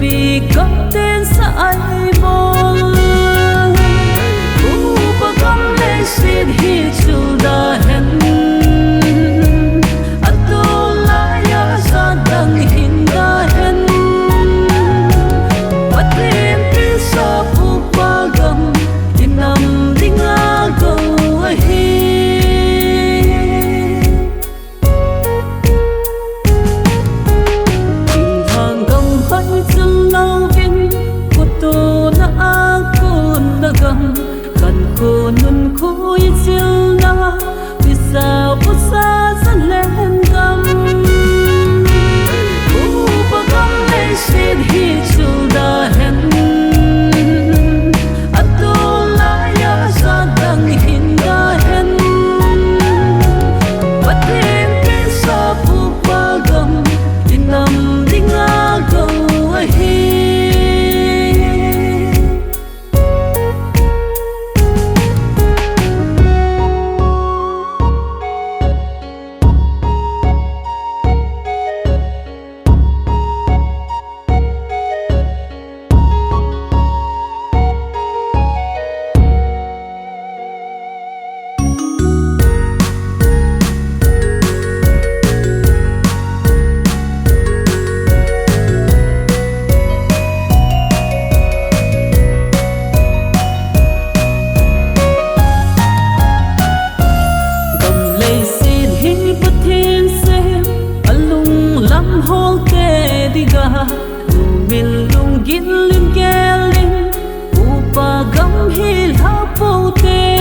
vì có tên sa ai bol u pa gam le sid hi chu da hen atola ya sa dang hin da hen patim pi sa pu pa gam inam dinga go hi kan ko nun khoi chil na bisa usa san len gam u pa gam le sid hi chu da hen atola ya sa dang hin da hen patim pi sa pu pa gam inam dinga go hi min lung gin lin gelin upa gam hil ha po te